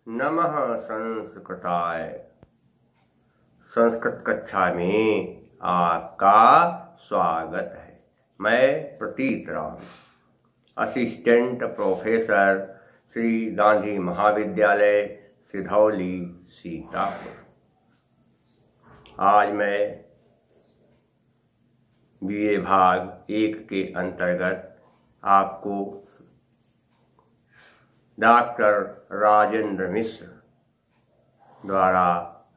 नमः संस्कृताय। संस्कृत कक्षा में आपका स्वागत है। मैं प्रतीत राम, असिस्टेंट प्रोफेसर, श्री गांधी महाविद्यालय, सिधौली, सीतापुर। आज मैं बीए भाग 1 के अंतर्गत आपको डॉक्टर राजेंद्र मिश्र द्वारा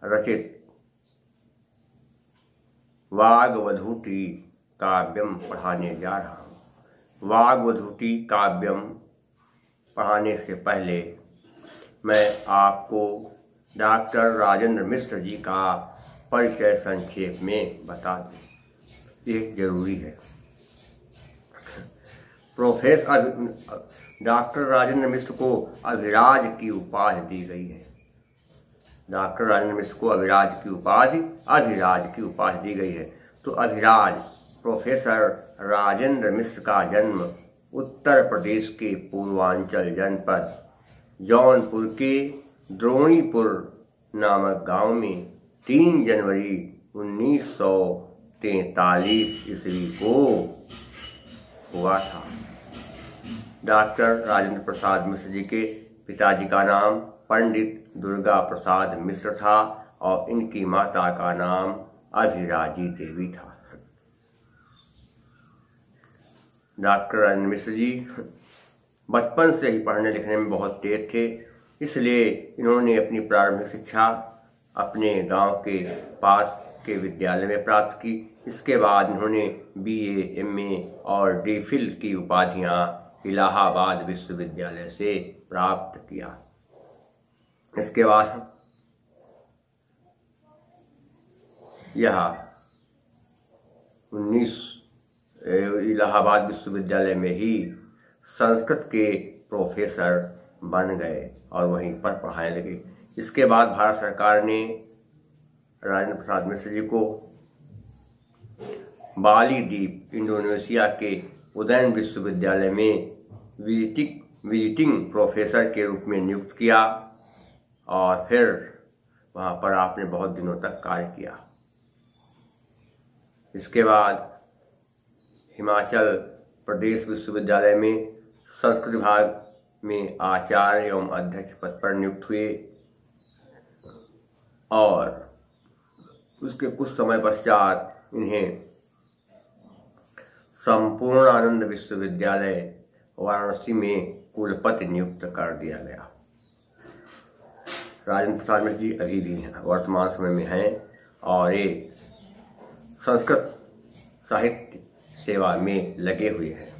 रचित वाग्वधूटी काव्यम पढ़ाने जा रहा हूँ। वाग्वधूटी काव्यम पढ़ाने से पहले मैं आपको डॉक्टर राजेंद्र मिश्र जी का परिचय संक्षेप में बता दूँ, ये जरूरी है। प्रोफेसर डॉक्टर राजेंद्र मिश्र को अभिराज की उपाधि दी गई है। डॉक्टर राजेंद्र मिश्र को अभिराज की उपाधि दी गई है। तो अभिराज प्रोफेसर राजेंद्र मिश्र का जन्म उत्तर प्रदेश के पूर्वांचल जनपद जौनपुर के द्रोणीपुर नामक गांव में 3 जनवरी 1943 ईस्वी को हुआ था। डॉक्टर राजेंद्र प्रसाद मिश्र जी के पिताजी का नाम पंडित दुर्गा प्रसाद मिश्र था और इनकी माता का नाम अभिराजी देवी था। डॉक्टर राजेंद्र मिश्र जी बचपन से ही पढ़ने लिखने में बहुत तेज थे, इसलिए इन्होंने अपनी प्रारंभिक शिक्षा अपने गांव के पास के विद्यालय में प्राप्त की। इसके बाद इन्होंने बीए, एमए और डीफिल की उपाधियां इलाहाबाद विश्वविद्यालय से प्राप्त किया। इसके बाद यह इलाहाबाद विश्वविद्यालय में ही संस्कृत के प्रोफेसर बन गए और वहीं पर पढ़ाने लगे। इसके बाद भारत सरकार ने राजेंद्र प्रसाद मिश्र जी को बाली द्वीप इंडोनेशिया के उदयन विश्वविद्यालय में विजिटिंग प्रोफेसर के रूप में नियुक्त किया और फिर वहाँ पर आपने बहुत दिनों तक कार्य किया। इसके बाद हिमाचल प्रदेश विश्वविद्यालय में संस्कृत विभाग में आचार्य एवं अध्यक्ष पद पर नियुक्त हुए और उसके कुछ समय पश्चात इन्हें संपूर्णानंद विश्वविद्यालय वाराणसी में कुलपति नियुक्त कर दिया गया। राजेंद्र प्रसाद मिश्र जी अभी भी वर्तमान समय में हैं और ये संस्कृत साहित्य सेवा में लगे हुए हैं।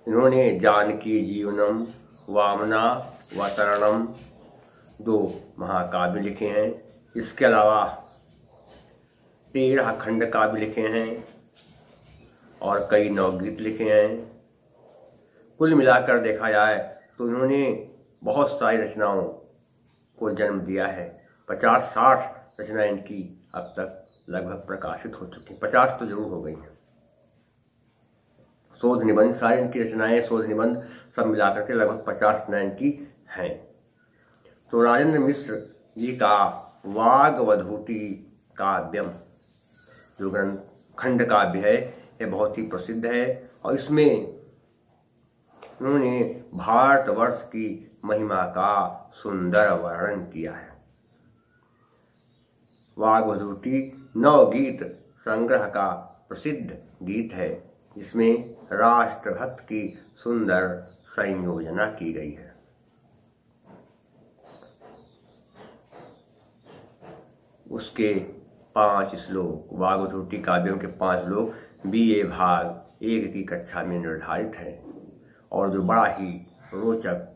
इन्होंने जानकी जीवनम, वामनावतरणम 2 महाकाव्य लिखे हैं। इसके अलावा 13 खंड काव्य लिखे हैं और कई नवगीत लिखे हैं। कुल मिलाकर देखा जाए तो इन्होंने बहुत सारी रचनाओं को जन्म दिया है। 50-60 रचनाएं इनकी अब तक लगभग प्रकाशित हो चुकी हैं। 50 तो जरूर हो गई हैं। शोध निबंध, सारी इनकी रचनाएं, शोध निबंध सब मिलाकर के लगभग 50 रचनाएं इनकी हैं। तो राजेंद्र मिश्र जी का वाग्वधूटी काव्यम जो खंड काव्य है, ये बहुत ही प्रसिद्ध है और इसमें उन्होंने भारतवर्ष की महिमा का सुंदर वर्णन किया है। वाग्वधूटी नवगीत संग्रह का प्रसिद्ध गीत है, जिसमें राष्ट्रभक्त की सुंदर संयोजना की गई है। उसके 5 श्लोक, वाग्वधूटी काव्यों के 5 श्लोक बीए भाग 1 की कक्षा में निर्धारित है और जो बड़ा ही रोचक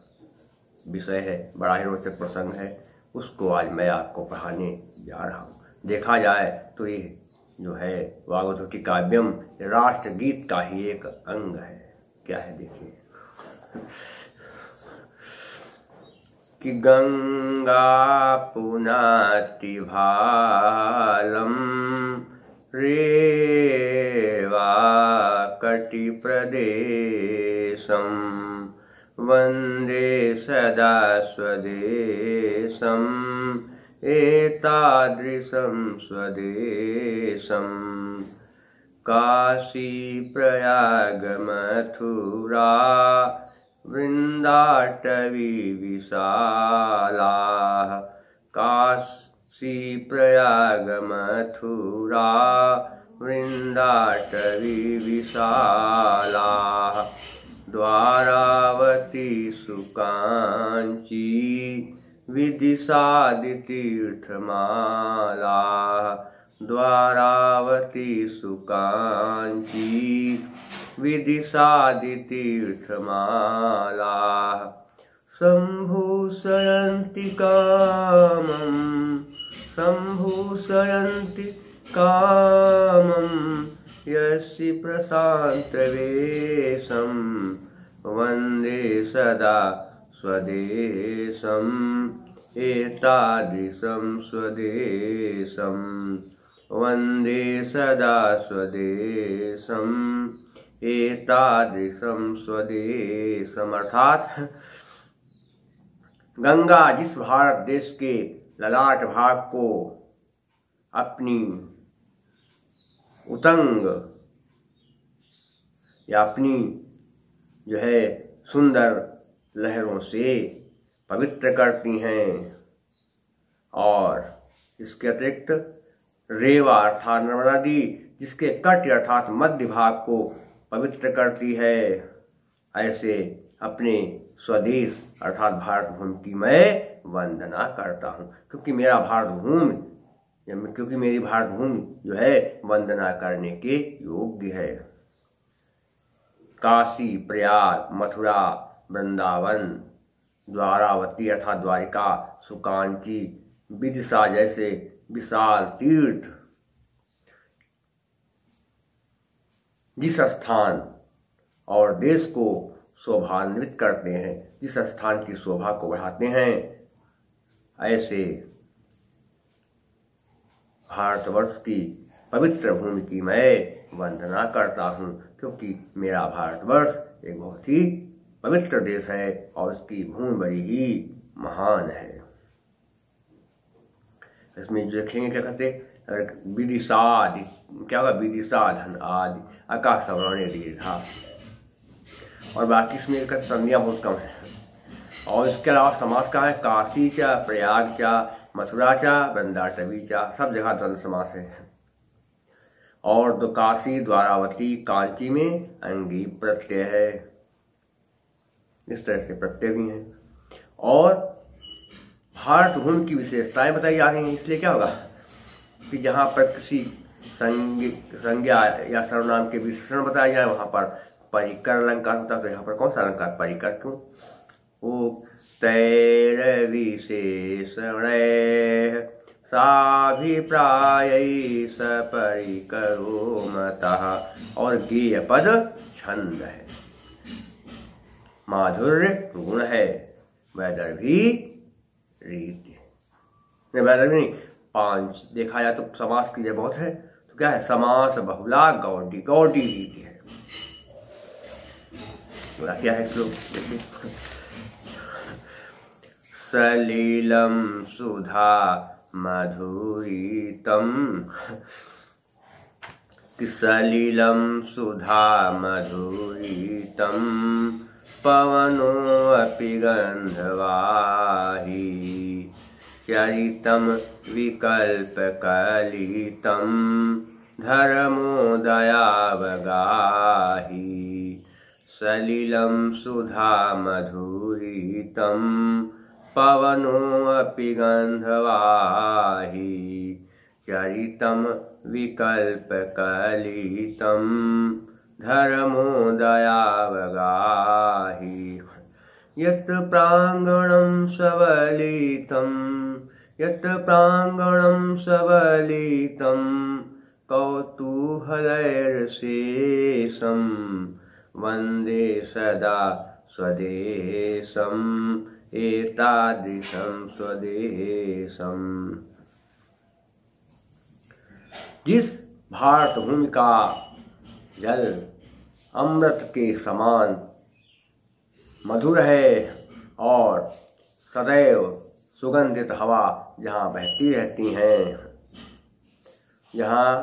विषय है, बड़ा ही रोचक प्रसंग है, उसको आज मैं आपको पढ़ाने जा रहा हूँ। देखा जाए तो ये जो है वाग्वधूटी काव्यम राष्ट्रगीत का ही एक अंग है। क्या है देखिए कि गंगा पुनाति भालम रेवा कटि प्रदेशम वन्दे सदा स्वदेशम् एतादृशं स्वदेशम् काशी प्रयाग मथुरा वृन्दाटवी विशाला काशी प्रयाग मथुरा वृन्दाटवी विशाला द्वारावती सुकाञ्ची विदिशादितीर्थमाला द्वारावती सुकाञ्ची विदिशादितीर्थमाला सम्भूषयन्ति कामं यस्य प्रशान्तवेशं वन्दे सदा स्वदेशम् एतादृशं स्वदेशं वन्दे सदा स्वदेशम् एतादृशं स्वदेशम्। अर्थात गंगा जिस भारत देश के ललाट भाग को अपनी उतंग या अपनी जो है सुंदर लहरों से पवित्र करती हैं, और इसके अतिरिक्त रेवा अर्थात नर्मदा नदी जिसके तट अर्थात मध्य भाग को पवित्र करती है, ऐसे अपने स्वदेश अर्थात भारत भूमि की मैं वंदना करता हूँ, क्योंकि मेरी भारत भूमि जो है वंदना करने के योग्य है। काशी प्रयाग मथुरा वृंदावन द्वारावती अर्थात द्वारिका सुकांची विदिशा जैसे विशाल तीर्थ जिस स्थान और देश को शोभान्वित करते हैं, जिस स्थान की शोभा को बढ़ाते हैं, ऐसे भारतवर्ष की पवित्र भूमि की मैं वंदना करता हूँ, क्योंकि मेरा भारतवर्ष एक बहुत ही पवित्र देश है और इसकी भूमि बड़ी ही महान है। इसमें जो देखेंगे क्या कहते विदिशादि, क्या होगा विदिशाधन आदि आकाश सवर्ण दीर्घा, और बाकी इसमें संज्ञा बहुत कम है। और इसके अलावा समास का है काशी चा प्रयाग चा मथुरा चा वृंदाटवी चा, सब जगह द्वंद्व समास है। और तो काशी द्वारावती कांची में अंगी प्रत्यय है, इस तरह से प्रत्यय भी हैं। और भारत भूमि की विशेषताएं बताई जा रही हैं, इसलिए क्या होगा कि जहाँ पर किसी संज्ञा या सर्वनाम के विशेषण बताए जाए वहाँ पर परिकर अलंकार होता है, तो यहाँ पर कौन सा अलंकार परिकर क्यों? उक्तैर विशेषण साभिप्रायै सपरिकरो मतः, और गेय पद छंद है, माधुर्य गुण है, वैदर्भी रीति है। वैदर्भी नहीं, पांच देखा जाए तो समास की जगह बहुत है, तो क्या है समास बहुला गौडी, गौडी रीति है। क्या है श्लोक देखिए, सलीलम सुधा मधुरितम, सलीलम सुधा मधुरितम पवनो अपि गंधवाही चरितम विकल्पकलितम धर्मोदयावगाही सलिलम सुधा मधुरितम पवनो अपि गंधवाही चरितम विकल्पकलितम धर्मोदयावगाही यत् प्रांगणं सबलितं कौतूहलैर्शेषं वन्दे सदा स्वदेशम् एतादृशं स्वदेशम्। जिस भारत भूमि का जल अमृत के समान मधुर है और सदैव सुगंधित हवा जहाँ बहती रहती हैं, यहाँ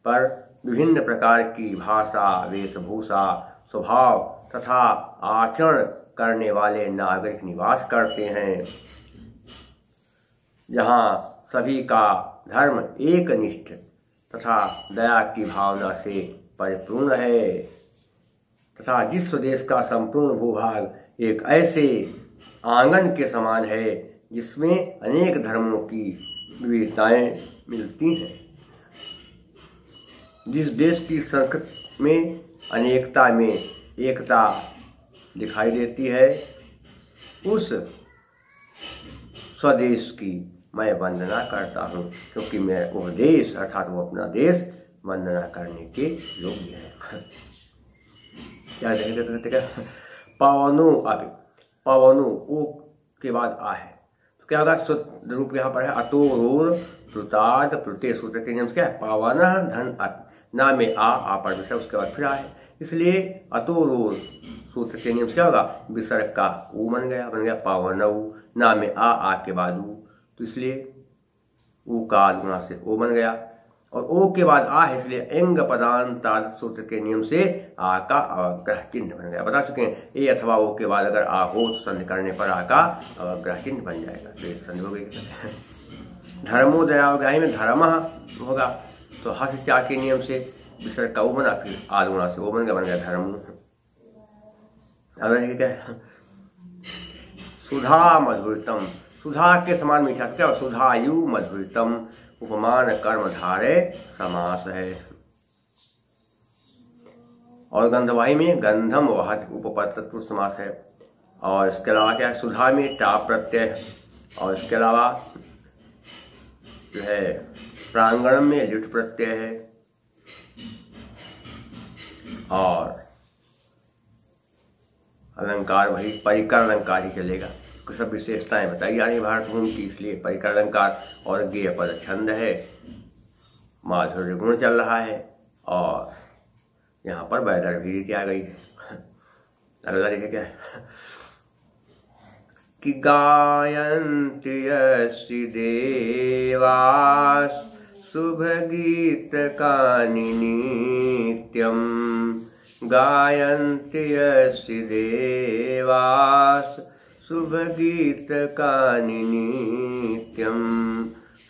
पर विभिन्न प्रकार की भाषा, वेशभूषा, स्वभाव तथा आचरण करने वाले नागरिक निवास करते हैं, जहाँ सभी का धर्म एकनिष्ठ तथा दया की भावना से परिपूर्ण है, तथा जिस स्वदेश का संपूर्ण भूभाग एक ऐसे आंगन के समान है जिसमें अनेक धर्मों की विविधताएं मिलती हैं, जिस देश की संस्कृति में अनेकता में एकता दिखाई देती है, उस स्वदेश की मैं वंदना करता हूँ, क्योंकि मैं वो देश अर्थात वो अपना देश वंदना करने के योग्य है। क्या कहते क्या? पवनो अभी, पवनो ओ के बाद आ है तो क्या होगा? शुद्ध रूप यहाँ पर है अतोरोर प्लुताद प्लुते सूत्र के नियम से क्या है? पावन धन अप, ना में आ पर विसर्ग, उसके बाद फिर आ है, इसलिए अतोरोर सूत्र के नियम से क्या होगा? विसर्ग का ऊ बन गया पावनऊ, ना में आ के बाद ऊ, तो इसलिए ऊ का गुणा से ओ बन गया, और ओ के बाद आ है इसलिए एंग पदांताद सूत्र के नियम से आ का अवग्रह चिन्ह बन गया। बता चुके हैं ए अथवा ओ के बाद अगर आ हो तो संधि करने पर आ का अवग्रह चिन्ह बन जाएगा, तो संधि हो गई। धर्मोदया हो गया, में धर्म होगा तो हस चा के नियम से विसर्ग का ओ बना, फिर आद गुणा से ओ बन गया धर्म। अगर क्या सुधा मधुरतम, सुधा के समान मीठा, क्या सुधायु मधुरतम, उपमान कर्म धारे समास है। और गंधवाही में गंधम वहत उपपद तत्पुरुष समास है। और इसके अलावा क्या है? सुधा में टाप प्रत्यय, और इसके अलावा जो है प्रांगण में लिट प्रत्यय है, और अलंकार वही परिकर अलंकार ही चलेगा। कुछ सब विशेषताएं बताई जा रही भारत भूमि की, इसलिए परिकर अलंकार और गेय पद छंद है, माधुर्य गुण चल रहा है, और यहाँ पर वैदर भी रीति आ गई है। अगला देखिए क्या है कि गायन्ति यस्य देवास शुभ गीत कानि नित्यम, गायन्ति यस्य देवास शुभ गीत कानि नित्यम,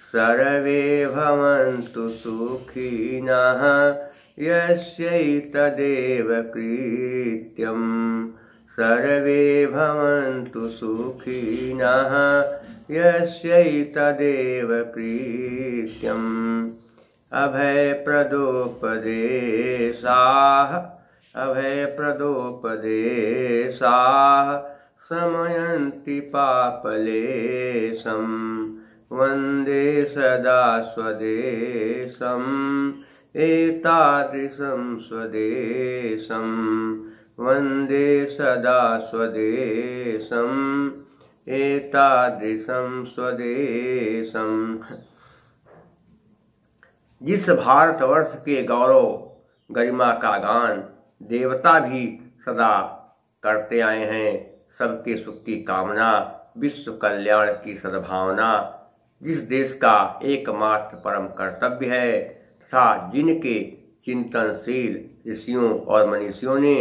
सर्वे भवन्तु सुखिनः यस्यैतदेव कृत्यं, सर्वे भवन्तु सुखिनः यस्यैतदेव कृत्यम्। अभयप्रदोपदेशाः, अभयप्रदोपदेशाः शमयन्ति पापलेशं, वन्दे सदा स्वदेशं एतादृशं स्वदेशं, वन्दे सदा स्वदेशं एतादृशं स्वदेशं। जिस भारतवर्ष के गौरव गरिमा का गान देवता भी सदा करते आए हैं, सबके सुख की कामना, विश्व कल्याण की सद्भावना, जिस देश का एकमात्र परम कर्तव्य है तथा जिनके चिंतनशील ऋषियों और मनीषियों ने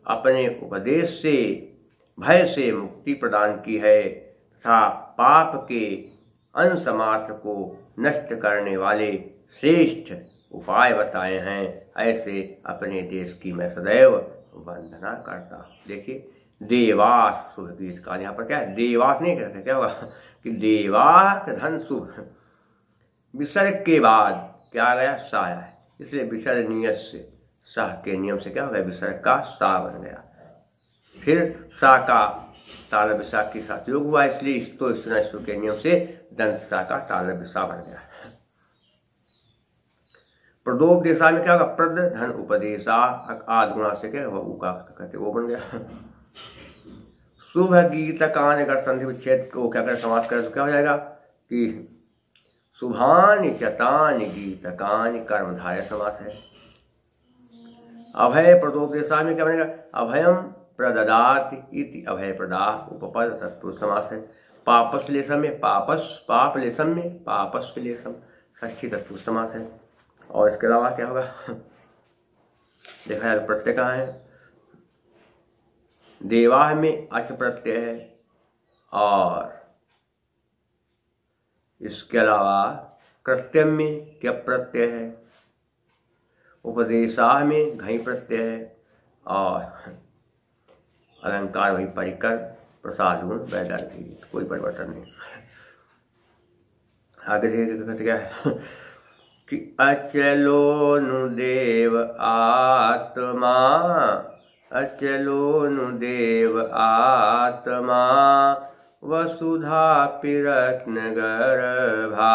अपने उपदेश से भय से मुक्ति प्रदान की है तथा पाप के अंश मात्र को नष्ट करने वाले श्रेष्ठ उपाय बताए हैं, ऐसे अपने देश की मैं सदैव वंदना करता हूँ। देखिए देवास शुभ गीत का, यहाँ पर क्या है? देवास नहीं कहते, क्या होगा कि देवास धन शुभ, विसर्ग के बाद क्या आ गया? सा है, इसलिए विसर्ग नियत से साह के नियम से क्या हो गया? विसर्ग का सा बन गया, फिर सा का ताल विशाख के साथ योग हुआ, इसलिए स्तो के नियम से दंत सा का ताल विशा बन गया। प्रदोपदेशा में क्या होगा? प्रद धन उपदेशा, आद गुणा से क्या वो का कहते वो बन गया। शुभ गीत कान, अगर संधि विच्छेद को क्या कर समाप्त करें तो क्या हो जाएगा कि शुभानि चतानि गीतकानि, कर्मधारय समास है। अभय प्रदोपदेशा में क्या बनेगा? अभयम प्रददाति इति अभय प्रदाह उपपद तत्पुरुष समास है। पापस लेसम में पापस, पाप लेसम में पापस लेसम षष्ठी तत्पुरुष समास है। और इसके अलावा क्या होगा देखा जाए प्रत्यय कहाँ है, देवाह में अच प्रत्यय है और इसके अलावा कृत्यम में क्या प्रत्यय है, उपदेशाह में घई प्रत्यय है और अलंकार वही परिकर प्रसाद गुण वैदर्भी, कोई परिवर्तन नहीं। आगे देखते क्या है कि अचलो नु देव आत्मा, अचलो नु देव आत्मा वसुधा पिरत्न गर्भा,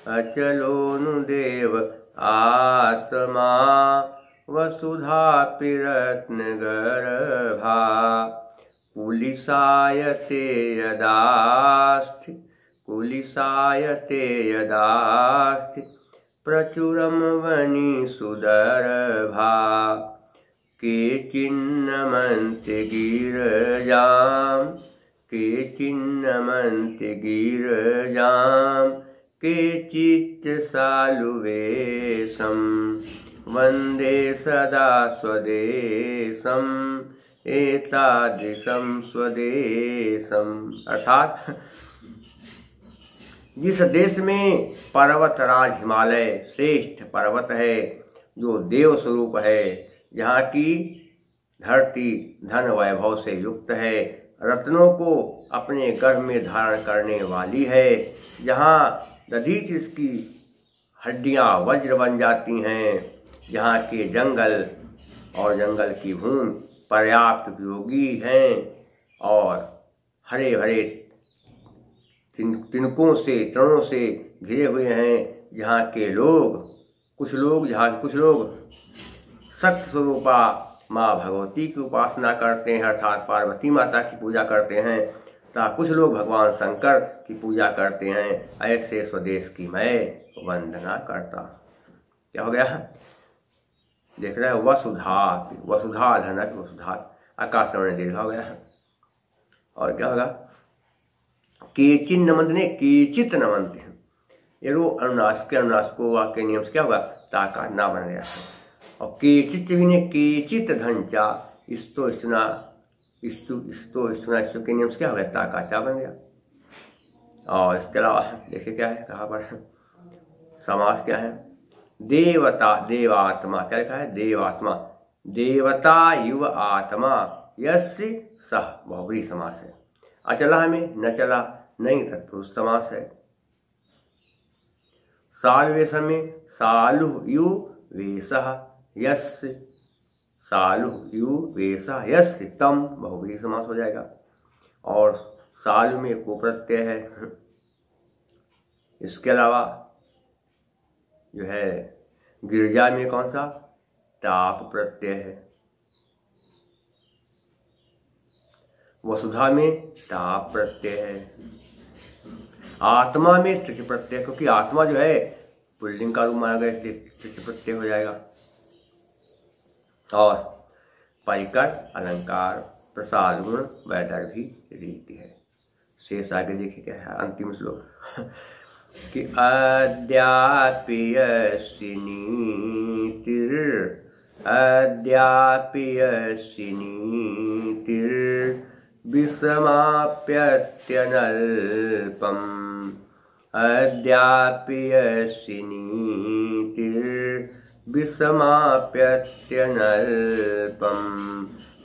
अचलो नु देव आत्मा वसुधा पिरत्न गर्भा, कुलिसायते यदास्ति, कुलिसायते यदास्ति प्रचुरम वनि सुदर्भा, के चिन्नमन्ति गिरजाम, के चिन्नमन्ति गिरजाम, के चित्त सालुवेशम वंदे सदा स्वदेशम एतादृशम स्वदेशम। अर्थात जिस देश में पर्वत राज हिमालय श्रेष्ठ पर्वत है, जो देव स्वरूप है, जहाँ की धरती धन वैभव से युक्त है, रत्नों को अपने गर्भ में धारण करने वाली है, जहाँ दधीच इसकी हड्डियाँ वज्र बन जाती हैं, जहाँ के जंगल और जंगल की भूमि पर्याप्त उपयोगी हैं और हरे भरे तिनकों से तृणों से घिरे हुए हैं, जहाँ के लोग कुछ लोग सत्य स्वरूपा माँ भगवती की उपासना करते हैं, अर्थात पार्वती माता की पूजा करते हैं, तथा कुछ लोग भगवान शंकर की पूजा करते हैं। ऐसे स्वदेश की मैं वंदना करता। क्या हो गया देख रहे हैं, वसुधा, वसुधा धनक वसुधा, आकाश में दीर्घ हो गया। और क्या होगा, केचिन नमंत ने केचित नमंत, ये रो अनुनास के अनुनास को वाक्य नियम से क्या होगा, ताका ना बन गया। और केचित भी ने केचित घंचा, इस्तो इस्तना इस्तु इस्तो इस्तना इस्तु के नियम से क्या हो गया, ताका चा बन गया। और इसके अलावा देखिए क्या है, कहाँ पर समास क्या है, देवता देवात्मा, क्या लिखा है, देवात्मा, देवता युव आत्मा यस्य सह बहुव्रीहि समास है। अचला में न चला नहीं तत्पुरुष समास है। सालवेश में सालु यु वेशः यस्य, सालु यु वेशः यस्य तम बहुव्रीहि समास हो जाएगा। और सालु में को प्रत्यय है। इसके अलावा जो है गिरजा में कौन सा, टाप प्रत्यय है। वसुधा में टाप प्रत्यय है। आत्मा में त्रिच प्रत्यय, क्योंकि आत्मा जो है पुल्लिंग का रूप माना गया, इसलिए त्रिच प्रत्यय हो जाएगा। और परिकर अलंकार प्रसाद गुण वैदर्भी रीति है। शेष आगे देखिए क्या है, अंतिम श्लोक कि अद्यापि यस्य नीतिर्, अद्यापि यस्य नीतिर् विषमाप्यत्यनल्पम्, अद्यापि यस्य नीतिर् विषमाप्यत्यनल्पम्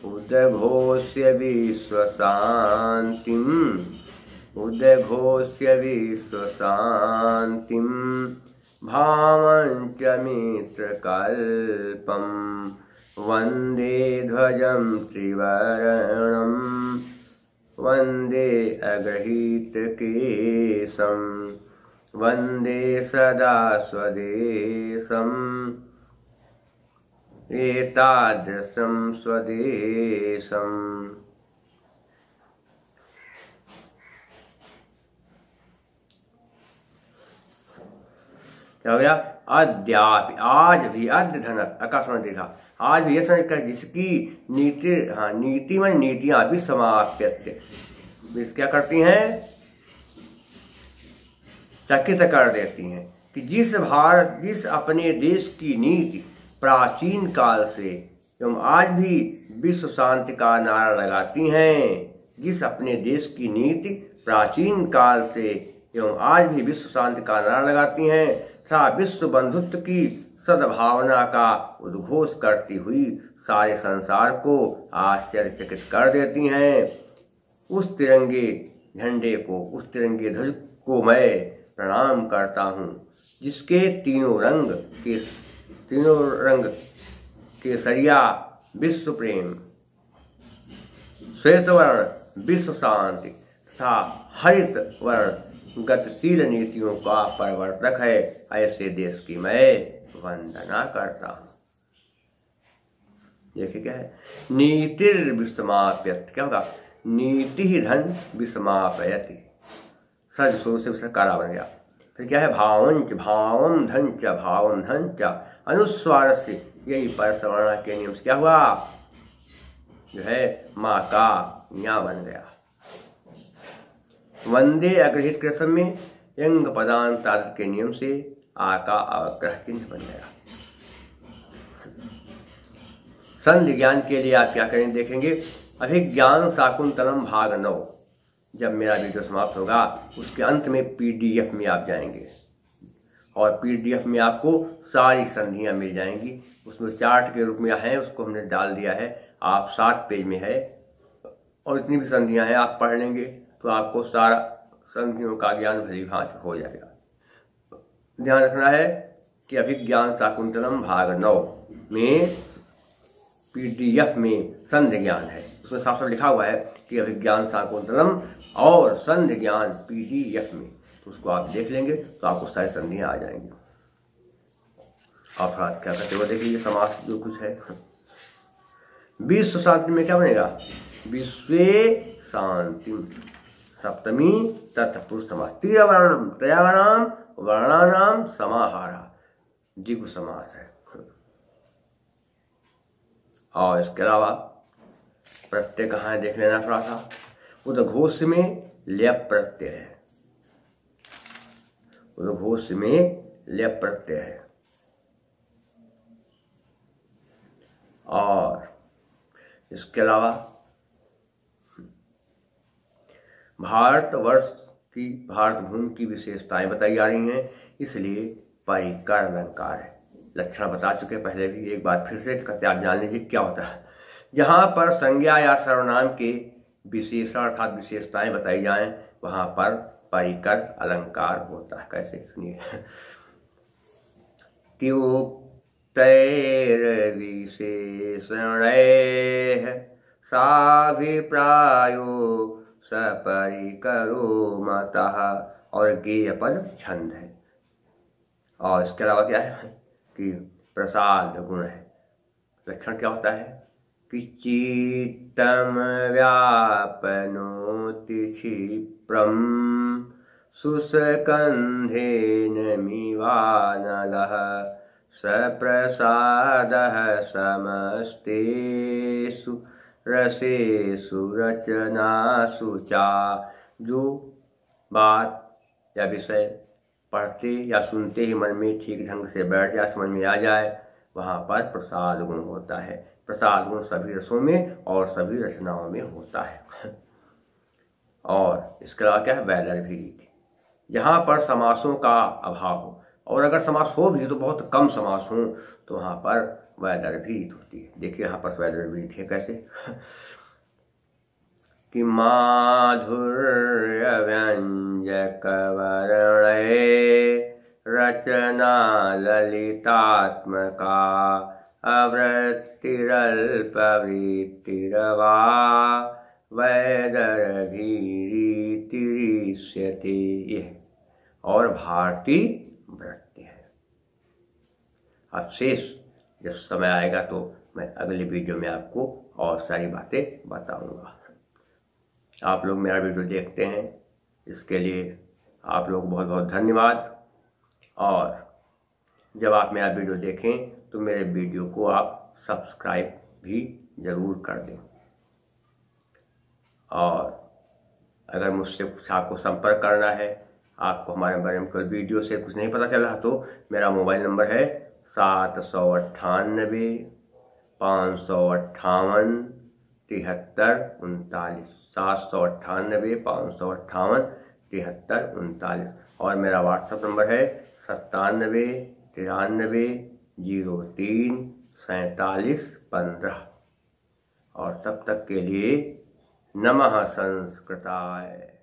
उद्घोष्य विश्वशान्तिम्, उद्घोष्य विश्वशान्तिं भावञ्च मित्रकल्पं वन्दे ध्वजं त्रिवर्णं, वन्दे अगृहीतकेशं, वन्दे सदा स्वदेशम् एतादृशं स्वदेशम्। क्या हो गया, अद्यापि, आज भी, अद्य धनक आकाश में देखा, आज भी ये समझ कर जिसकी नीति, हाँ नीति में नीतियां भी समाप्यते, क्या करती हैं, चकित कर देती हैं कि जिस अपने देश की नीति प्राचीन काल से एवं आज भी विश्व शांति का नारा लगाती हैं, जिस अपने देश की नीति प्राचीन काल से एवं आज भी विश्व शांति का नारा लगाती हैं तथा विश्व बंधुत्व की सद्भावना का उद्घोष करती हुई सारे संसार को आश्चर्यचकित कर देती हैं, उस तिरंगे झंडे को, उस तिरंगे ध्वज को मैं प्रणाम करता हूँ, जिसके तीनों रंग केसरिया विश्व प्रेम, श्वेत वर्ण विश्व शांति तथा हरित वर्ण गतिशील नीतियों का प्रवर्तक है। ऐसे देश की मैं वंदना करता हूँ। देखिए क्या है, नीतिर विस्माप्यत, क्या होगा, नीति ही धन विस्मापयति, सज सो से कारा बन गया। फिर क्या है, भावंच भावम धन च भावम धन च अनुस्वार से, यही परसवर्णा के नियम से क्या हुआ, जो है माँ का या बन गया। वंदे अग्रहित कृष्ण में यंग पदांत आदि के नियम से आ का अवग्रह चिन्ह बन गया। संधि ज्ञान के लिए आप क्या करेंगे देखेंगे, अभिज्ञान शाकुंतलम भाग 9, जब मेरा वीडियो समाप्त होगा उसके अंत में PDF में आप जाएंगे और PDF में आपको सारी संधियां मिल जाएंगी। उसमें चार्ट के रूप में है, उसको हमने डाल दिया है, आप 7 पेज में है और इतनी भी संधियां हैं आप पढ़ लेंगे तो आपको सारा संधियों का ज्ञान भली भांति हो जाएगा। ध्यान रखना है कि अभिज्ञान शाकुंतलम भाग 9 में PDF में संधि ज्ञान है, उसमें साफ साफ लिखा हुआ है कि अभिज्ञान शाकुंतलम और संधि ज्ञान PDF में, तो उसको आप देख लेंगे तो आपको सारी संधियां आ जाएंगी। आप क्या करते हो देखिए, समास जो कुछ है, विश्व शांति में क्या बनेगा, विश्वे शांति, सप्तमी तत्पुरुष समास, तीरवर्णम त्रयाणाम वर्णानाम समाहारा, द्विगु समास है। और इसके अलावा प्रत्यय कहाँ है देख लेना थोड़ा सा, उद्घोष में ल्यप प्रत्यय है, उद्घोष में ल्यप प्रत्यय है। और इसके अलावा भारतवर्ष की, भारत भूमि की विशेषताएं बताई जा रही हैं, इसलिए परिकर अलंकार है। लक्षण बता चुके पहले भी, एक बार फिर से कहते आप जान लीजिए क्या होता है। जहाँ पर संज्ञा या सर्वनाम के विशेषण अर्थात विशेषताएं बताई जाएं, वहां पर परिकर अलंकार होता है। कैसे सुनिए, त्युक्तैर् विशेषणैः साभिप्रायो सपरिकरो मतः, और गेय पद छंद है। और इसके अलावा क्या है कि प्रसाद गुण है। लक्षण क्या होता है कि चित्तम व्यापनोति क्षिप्रम सुस्कंधेन मिवानलः सप्रसादः समस्तेषु रसेषु रचनासु चा। जो बात या विषय पढ़ते या सुनते ही मन में ठीक ढंग से बैठ जाए, समझ में आ जाए, वहाँ पर प्रसाद गुण होता है। प्रसाद गुण सभी रसों में और सभी रचनाओं में होता है। और इसके अलावा क्या है, वैदर्भी, जहाँ पर समासों का अभाव हो, और अगर समास हो भी तो बहुत कम समास हो, तो वहाँ पर वैदर्भी होती है। देखिए यहाँ पर वैदर्भी है कैसे कि माधुर्य व्यंजक वर्णे रचना ललितात्मका अवृत्तिरल्पवृत्तिरवा वैदर्भीरितिरिष्यते, यह और भारती वृत्ति है। अब शेष जब समय आएगा तो मैं अगले वीडियो में आपको और सारी बातें बताऊंगा। आप लोग मेरा वीडियो देखते हैं, इसके लिए आप लोग बहुत बहुत धन्यवाद। और जब आप मेरा वीडियो देखें तो मेरे वीडियो को आप सब्सक्राइब भी ज़रूर कर दें। और अगर मुझसे कुछ आपको संपर्क करना है, आपको हमारे बारे में कोई वीडियो से कुछ नहीं पता चला, तो मेरा मोबाइल नंबर है 798 558 7339, 798 558 7339। और मेरा व्हाट्सएप नंबर है 97 93 03 47 15। और तब तक के लिए नमः संस्कृताय।